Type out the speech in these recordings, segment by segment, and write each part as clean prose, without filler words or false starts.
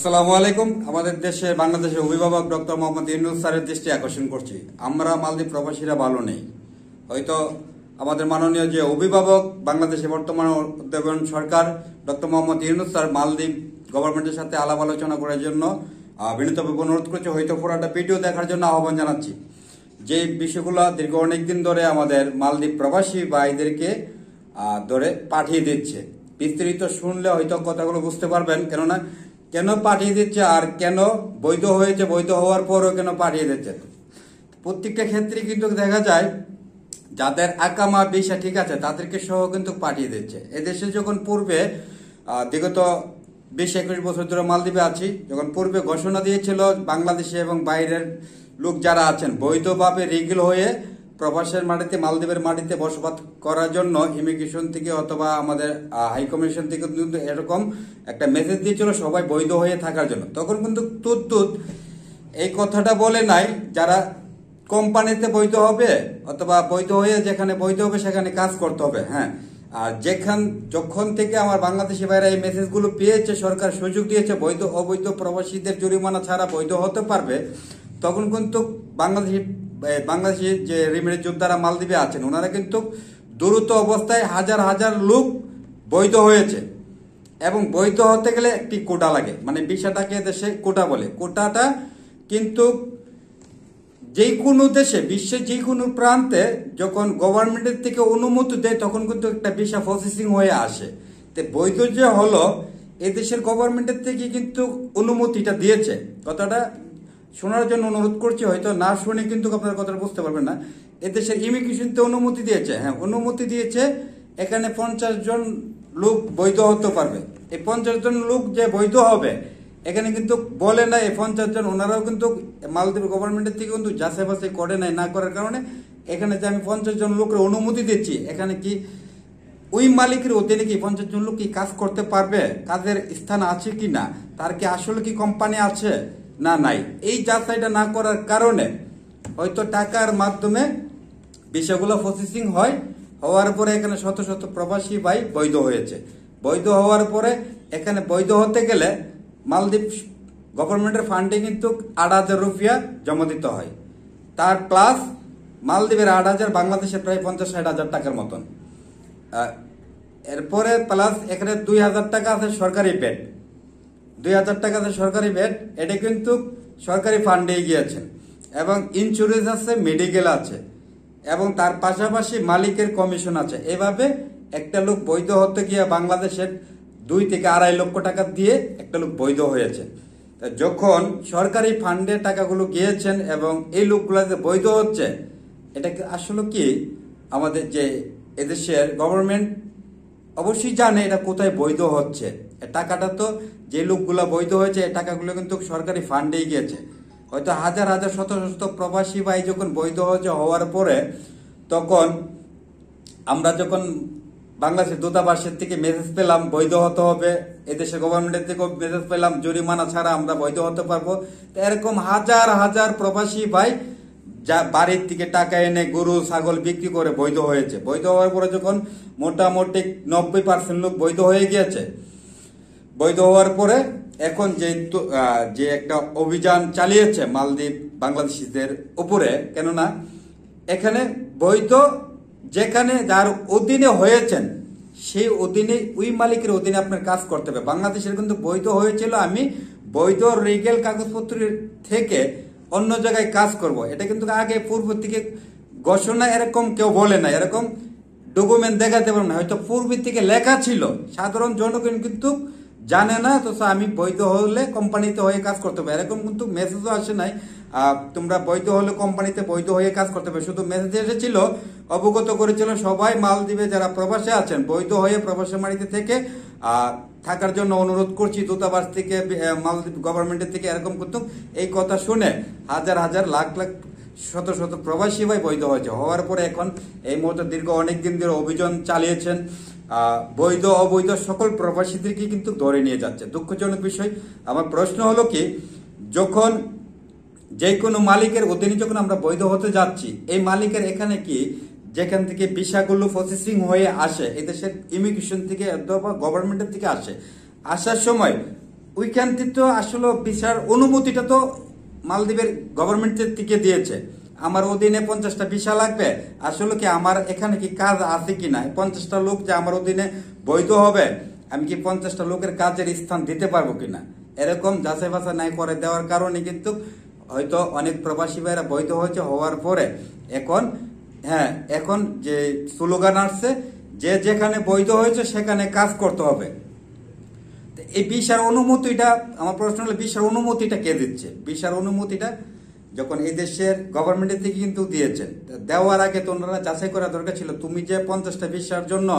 আসসালামু আলাইকুম। আমাদের দেশে বাংলাদেশের অভিভাবক ডক্টর মোহাম্মদ ইউনূস স্যারের দৃষ্টি আকর্ষণ করছি। আমরা মালদ্বীপ প্রবাসীরা ভালো নেই। হয়তো আমাদের মাননীয় যে অভিভাবক বাংলাদেশে বর্তমান উদ্যোগন সরকার ডক্টর মোহাম্মদ ইউনূস স্যার মালদ্বীপ গভর্নমেন্টের সাথে আলাপ আলোচনা করার জন্য বিনীতভাবে অনুরোধ করছে। হয়তো পুরোটা ভিডিও দেখার জন্য আহ্বান জানাচ্ছি। যে বিষয়গুলো দীর্ঘ অনেকদিন ধরে আমাদের মালদ্বীপ প্রবাসী ভাইদেরকে ধরে পাঠিয়ে দিচ্ছে, বিস্তারিত শুনলে হয়তো কথাগুলো বুঝতে পারবেন। কেননা কেন পাঠিয়ে দিচ্ছে আর কেন বৈধ হয়েছে, বৈধ হওয়ার পরও কেন পাঠিয়ে দিচ্ছে। প্রত্যেকটা ক্ষেত্রে কিন্তু দেখা যায় যাদের আকামা ভিসা ঠিক আছে তাদেরকে সহ কিন্তু পাঠিয়ে দিচ্ছে। এদেশে যখন পূর্বে বিগত 20-21 বছর ধরে মালদ্বীপে আছি, যখন পূর্বে ঘোষণা দিয়েছিল বাংলাদেশে এবং বাইরের লোক যারা আছেন বৈধভাবে রিগিল হয়ে প্রবাসের মাটিতে মালদ্বীপের মাটিতে বসবাস করার জন্য ইমিগ্রেশন থেকে অথবা আমাদের হাই কমিশন থেকে কিন্তু এরকম একটা মেসেজ দিয়েছিল সবাই বৈধ হয়ে থাকার জন্য। তখন কিন্তু তুত এই কথাটা বলে নাই যারা কোম্পানিতে বৈধ হবে অথবা বৈধ হয়ে যেখানে বৈধ হবে সেখানে কাজ করতে হবে। হ্যাঁ, আর যখন থেকে আমার বাংলাদেশি ভাইরা এই মেসেজগুলো পেয়েছে, সরকার সুযোগ দিয়েছে বৈধ অবৈধ প্রবাসীদের জরিমানা ছাড়া বৈধ হতে পারবে, তখন কিন্তু বাংলাদেশের যে রিমিটেড যোদ্ধারা মালদ্বীপে আছেন ওনারা কিন্তু দ্রুত অবস্থায় হাজার হাজার লোক বৈধ হয়েছে। এবং বৈধ হতে গেলে একটি কোটা লাগে, মানে ভিসাটাকে দেশে কোটা বলে। কোটাটা কিন্তু যে কোনো দেশে বিশ্বের যে কোনো প্রান্তে যখন গভর্নমেন্টের থেকে অনুমতি দেয় তখন কিন্তু একটা ভিসা প্রসেসিং হয়ে আসে। তো বৈধ যে হলো এদেশের গভর্নমেন্টের থেকে কিন্তু অনুমতিটা দিয়েছে। কথাটা শোনার জন্য অনুরোধ করছি, হয়তো না শুনে কিন্তু আপনার কথাটা বুঝতে পারবেন না। এদেশের ইমিগ্রেশনতে অনুমতি দিয়েছে, হ্যাঁ অনুমতি দিয়েছে, এখানে 50 জন লোক বৈধ হতে পারবে। এই 50 জন লোক যে বৈধ হবে এখানে কিন্তু বলে না এই 50 জন, ওনারাও কিন্তু মালদ্বীপ গভর্নমেন্টের থেকে কিন্তু যাচাই বাছাই করে নাই, না করার কারণে এখানে যে আমি 50 জন লোকের অনুমতি দিচ্ছি এখানে কি ওই মালিকের অধীনে কি 50 জন লোক কি কাজ করতে পারবে, কাজের স্থান আছে কি না, তার কি আসলে কি কোম্পানি আছে না নাই, এই যাচাইটা না করার কারণে হয়তো টাকার মাধ্যমে বিষয়গুলো প্রসেসিং হওয়ার পরে এখানে শত শত প্রবাসী ভাই বৈধ হয়েছে। বৈধ হওয়ার পরে এখানে বৈধ হতে গেলে মালদ্বীপ গভর্নমেন্টের ফান্ডে কিন্তু 8,000 রুপিয়া জমা দিতে হয়, তার প্লাস মালদ্বীপের 8,000 বাংলাদেশে প্রায় 50-60 টাকার মতন। এরপরে প্লাস এখানে 2,000 টাকা আছে সরকারি পেড, 2,000 টাকা আছে সরকারি পেড, এটা কিন্তু সরকারি ফান্ডে গিয়েছেন। এবং ইন্স্যুরেন্স আছে, মেডিকেল আছে, এবং তার পাশাপাশি মালিকের কমিশন আছে। এভাবে একটা লোক বৈধ হতে গিয়ে বাংলাদেশের 2 থেকে 2.5 লক্ষ টাকা দিয়ে একটা লোক বৈধ হয়েছে। যখন সরকারি ফান্ডে টাকাগুলো গিয়েছেন এবং এই লোকগুলো যে বৈধ হচ্ছে, এটা আসলে কি আমাদের যে এদেশের গভর্নমেন্ট অবশ্যই জানে এটা কোথায় বৈধ হচ্ছে। টাকাটা তো যে লোকগুলো বৈধ হয়েছে এই টাকাগুলো কিন্তু সরকারি ফান্ডেই গিয়েছে। হয়তো হাজার হাজার শত শত প্রবাসী ভাই যখন বৈধ হওয়ার পরে তখন আমরা যখন বাংলাদেশের দূতাবাসের থেকে মেসেজ পেলাম বৈধ হতে হবে, এদেশের গভর্নমেন্টের থেকে মেসেজ পেলাম জরিমানা ছাড়া আমরা বৈধ হতে পারবো। এরকম হাজার হাজার প্রবাসী ভাই যা বাড়ির থেকে টাকা এনে গরু ছাগল বিক্রি করে বৈধ হয়েছে। বৈধ হওয়ার পরে যখন মোটামুটি 90% লোক বৈধ হয়ে গিয়েছে, বৈধ হওয়ার পরে এখন যে একটা অভিযান চালিয়েছে মালদ্বীপ বাংলাদেশিদের উপরে, কেননা এখানে বৈধ যেখানে যার অধীনে হয়েছেন সেই অধীনে ওই মালিকের অধীনে আপনার কাজ করতে হবে। বাংলাদেশের কিন্তু বৈধ হয়েছিল আমি বৈধ রিগেল কাগজপত্রের থেকে অন্য জায়গায় কাজ করব, এটা কিন্তু আগে পূর্ব থেকে ঘোষণা এরকম কেউ বলে না, এরকম ডকুমেন্ট দেখাতে পারবো না। হয়তো পূর্বের থেকে লেখা ছিল, সাধারণ জনগণ কিন্তু জানে না, তো আমি বৈধ হলে কোম্পানিতে হয়ে কাজ করতে হবে এরকম কিন্তু মেসেজও আসে নাই তোমরা বৈধ হলে কোম্পানিতে বৈধ হয়ে কাজ করতে হবে। শুধু মেসেজ এসেছিল, অবগত করেছিল সবাই মালদ্বীপে যারা প্রবাসে আছেন বৈধ হয়ে প্রবাসের মাটিতে থেকে থাকার জন্য অনুরোধ করছি দূতাবাস থেকে, মালদ্বীপ গভর্নমেন্টের থেকে, এরকম কিন্তু এই কথা শুনে হাজার হাজার লাখ লাখ শত শত প্রবাসী ভাই বৈধ হয়েছে। হওয়ার পরে এখন এই মুহূর্তে দীর্ঘ অনেকদিন ধরে অভিযান চালিয়েছেন, বৈধ অবৈধ সকল প্রবাসীদেরকে কিন্তু ধরে নিয়ে যাচ্ছে। দুঃখজনক বিষয়। আমার প্রশ্ন হলো কি, যখন যে কোনো মালিকের অধীনে যখন আমরা বৈধ হতে যাচ্ছি, এই মালিকের এখানে কি যেখান থেকে ভিসাগুলো প্রসেসিং হয়ে আসে এদেশের ইমিগ্রেশন থেকে অথবা গভর্নমেন্টের থেকে আসার সময় ওইখানটি তো আসলে ভিসার অনুমতিটা তো মালদ্বীপের গভর্নমেন্টের থেকে দিয়েছে। আমার অধীনে 50টা ভিসা লাগবে, আসলে কি আমার এখানে কি কাজ আছে কিনা, 50টা লোক যে আমার অধীনে বৈধ হবে, আমি কি 50টা লোকের কাজের স্থান দিতে পারবো কিনা, এরকম যাচাই বাছাই নাই করে দেওয়ার কারণে কিন্তু হয়তো অনেক প্রবাসী ভাইরা বৈধ হয়েছে। হওয়ার পরে এখন যে স্লোগান আসছে যে যেখানে বৈধ হয়েছে সেখানে কাজ করতে হবে। এই ভিসার অনুমতিটা, আমার প্রশ্ন হলো ভিসার অনুমতিটা কে দিচ্ছে? ভিসার অনুমতিটা যখন এই দেশের গভর্নমেন্টের থেকে কিন্তু দিয়েছেন, দেওয়ার আগে তো ওনারা যাচাই করা দরকার ছিল তুমি যে 50টা ভিসার জন্য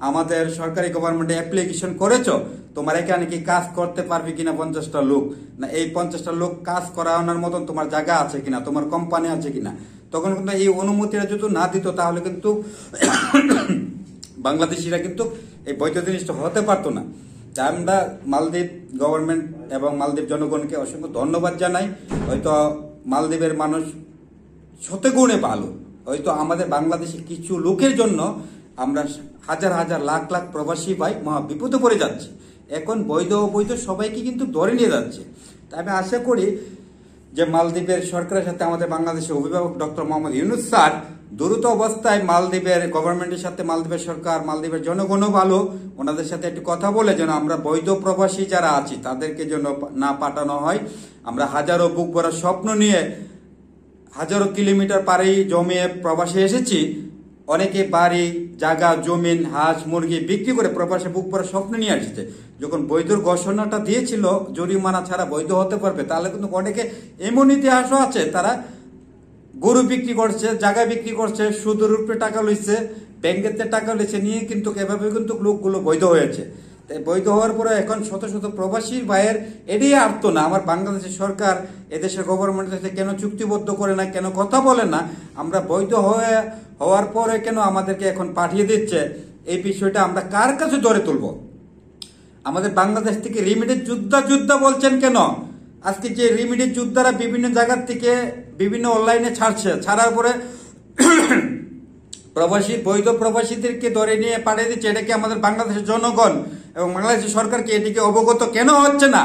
আমাদের সরকারি গভর্নমেন্টে অ্যাপ্লিকেশন করেছো, তোমার এখানে কি কাজ করতে পারবে কিনা 50টা লোক, না এই 50টা লোক কাজ করানোর মতন তোমার জায়গা আছে কিনা, তোমার কোম্পানি আছে কিনা। তখন কিন্তু এই অনুমতিটা যদি না দিত তাহলে কিন্তু বাংলাদেশিরা কিন্তু এই বৈধ জিনিসটা হতে পারতো না। তাই আমরা মালদ্বীপ গভর্নমেন্ট এবং মালদ্বীপ জনগণকে অসংখ্য ধন্যবাদ জানাই। হয়তো মালদ্বীপের মানুষ শতগুণে ভালো, হয়তো আমাদের বাংলাদেশে কিছু লোকের জন্য আমরা হাজার হাজার লাখ লাখ প্রবাসী ভাই মহা বিপদে পড়ে যাচ্ছে। এখন বৈধ অবৈধ সবাইকে কিন্তু ধরে নিয়ে যাচ্ছে। তাই আমি আশা করি যে মালদ্বীপের সরকারের সাথে আমাদের বাংলাদেশের অভিভাবক ডক্টর মোহাম্মদ ইউনূস স্যার দ্রুত অবস্থায় মালদ্বীপের গভর্নমেন্টের সাথে, মালদ্বীপের সরকার, মালদ্বীপের জনগণও ভালো, ওনাদের সাথে একটু কথা বলে যেন আমরা বৈধ প্রবাসী যারা আছি তাদেরকে যেন না পাঠানো হয়। আমরা হাজারো বুক ভরা স্বপ্ন নিয়ে হাজারো কিলোমিটার পাড়ি জমিয়ে প্রবাসে এসেছি, অনেকে বাড়ি জায়গা জমিন হাঁস মুরগি বিক্রি করে প্রবাসে বুক ভরা স্বপ্ন নিয়ে আসছে। যখন বৈধর ঘোষণাটা দিয়েছিল জরিমানা ছাড়া বৈধ হতে পারবে, তাহলে কিন্তু অনেকে এমন ইতিহাসও আছে তারা গরু বিক্রি করছে, জায়গা বিক্রি করছে, সুদের উপরে টাকা লইছে, ব্যাংকের টাকা লইছে, নিয়ে কিন্তু এভাবে কিন্তু লোকগুলো বৈধ হয়েছে। তাই বৈধ হওয়ার পরে এখন শত শত প্রবাসী ভাইয়ের এটাই আর্ত না, আমার বাংলাদেশের সরকার এদেশের গভর্নমেন্টের সাথে কেন চুক্তিবদ্ধ করে না, কেন কথা বলে না, আমরা বৈধ হওয়ার পরে কেন আমাদেরকে এখন পাঠিয়ে দিচ্ছে, এই বিষয়টা আমরা কার কাছে ধরে তুলব? আমাদের বাংলাদেশ থেকে রিমিটেড যোদ্ধা বলছেন কেন? আজকে যে রিমিটেড যোদ্ধারা বিভিন্ন জায়গার থেকে বিভিন্ন অনলাইনে ছাড়ার পরে বৈধ প্রবাসীদেরকে ধরে নিয়ে পাঠিয়ে দিচ্ছে, এটা কি আমাদের বাংলাদেশের জনগণ এবং বাংলাদেশের সরকারকে এটিকে অবগত কেন হচ্ছে না?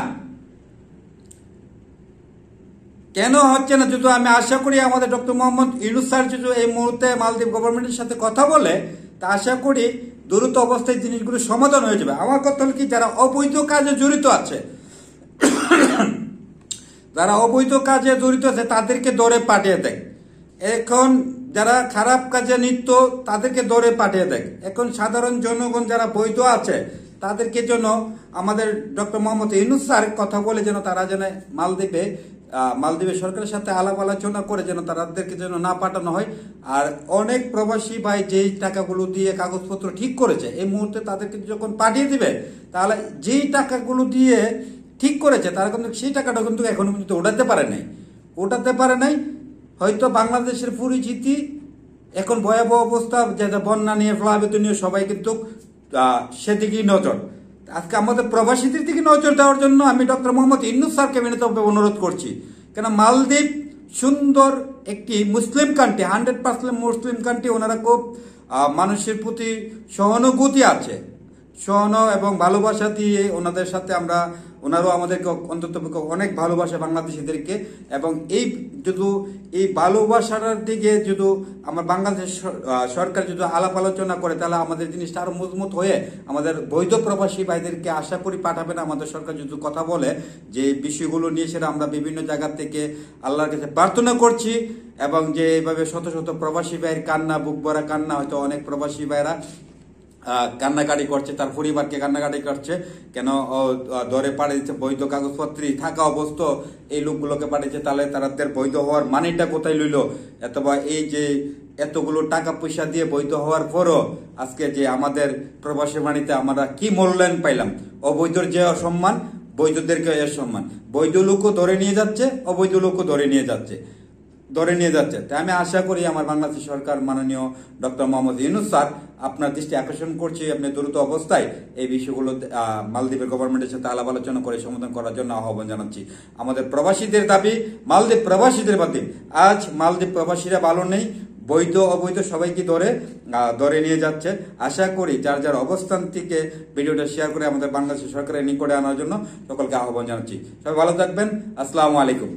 কেন হচ্ছে না? যদি আমি আশা করি আমাদের ডক্টর মোহাম্মদ ইউনূস স্যার যদি এই মুহূর্তে মালদ্বীপ গভর্নমেন্টের সাথে কথা বলে, তা আশা করি দ্রুত অবস্থায় জিনিসগুলো সমাধান হয়ে যাবে। আমার কথা হল কি, যারা অবৈধ কাজে জড়িত আছে তাদেরকে ধরে পাঠিয়ে দেয়। এখন যারা খারাপ কাজে নিত্য তাদেরকে ধরে পাঠিয়ে দেয়। এখন সাধারণ জনগণ যারা বৈধ আছে তাদেরকে যেন আমাদের ডক্টর মোহাম্মদ ইউনূস স্যার কথা বলে যেন তারা যেন মালদ্বীপের সরকারের সাথে আলাপ আলোচনা করে যেন তাদেরকে যেন না পাঠানো হয়। আর অনেক প্রবাসী ভাই যেই টাকাগুলো দিয়ে কাগজপত্র ঠিক করেছে, এই মুহূর্তে তাদেরকে যখন পাঠিয়ে দিবে, তাহলে যেই টাকাগুলো দিয়ে ঠিক করেছে তারা কিন্তু সেই টাকাটা কিন্তু এখনো পর্যন্ত ওঠাতে পারে নাই। হয়তো বাংলাদেশের পরিচিতি এখন ভয়াবহ অবস্থা, যে বন্যা নিয়ে প্লাবিত নিয়ে সবাই কিন্তু সেদিকেই নজর। আজকে আমাদের প্রবাসীদের দিকে নজর দেওয়ার জন্য আমি ডক্টর মোহাম্মদ ইউনূস স্যারকে বিনীতভাবে অনুরোধ করছি। কেন মালদ্বীপ সুন্দর একটি মুসলিম কান্ট্রি, 100% মুসলিম কান্ট্রি। ওনারা খুব মানুষের প্রতি সহানুভূতি আছে, এবং ভালোবাসা দিয়ে ওনাদের সাথে ওনারাও আমাদেরকে অন্তত অনেক ভালোবাসে বাংলাদেশিদেরকে। এবং এই ভালোবাসার দিকে যদি আমার বাংলাদেশ সরকার যদি আলাপ আলোচনা করে, তাহলে আমাদের জিনিসটা আরো মজবুত হয়ে আমাদের বৈধ প্রবাসী ভাইদেরকে আশা করি পাঠাবে না। আমাদের সরকার যদি কথা বলে যে বিষয়গুলো নিয়ে, সেটা আমরা বিভিন্ন জায়গা থেকে আল্লাহর কাছে প্রার্থনা করছি। এবং যে এইভাবে শত শত প্রবাসী ভাইয়ের কান্না, বুক ভরা কান্না, হয়তো অনেক প্রবাসী ভাইরা কান্নাকাটি করছে, তার পরিবারকে কান্নাকাটি করছে, কেন ধরে পাঠিয়েছে বৈধ কাগজপত্রী থাকা অবস্থা এই লোকগুলোকে পাঠিয়েছে, তাহলে তাদের বৈধ হওয়ার মানেটা কোথায় লইল? অথবা এই যে এতগুলো টাকা পয়সা দিয়ে বৈধ হওয়ার পরও আজকে যে আমাদের প্রবাসী বাণীতে আমরা কি মূল্যায়ন পাইলাম? অবৈধর যে অসম্মান, বৈধদেরকে সম্মান। বৈধ লোকও ধরে নিয়ে যাচ্ছে, অবৈধ লোকও ধরে নিয়ে যাচ্ছে। তাই আমি আশা করি আমার বাংলাদেশ সরকার, মাননীয় ডক্টর মোহাম্মদ ইউনূস স্যার, আপনার দৃষ্টি আকর্ষণ করছি, আপনি দ্রুত অবস্থায় এই বিষয়গুলো মালদ্বীপের গভর্নমেন্টের সাথে আলাপ আলোচনা করে সমাধান করার জন্য আহ্বান জানাচ্ছি। আমাদের প্রবাসীদের দাবি, মালদ্বীপ প্রবাসীদের দাবি। আজ মালদ্বীপ প্রবাসীরা ভালো নেই, বৈধ অবৈধ সবাইকে ধরে নিয়ে যাচ্ছে। আশা করি যার যার অবস্থান থেকে ভিডিওটা শেয়ার করে আমাদের বাংলাদেশ সরকারের নিকটে আনার জন্য সকলকে আহ্বান জানাচ্ছি। সবাই ভালো থাকবেন। আসসালামু আলাইকুম।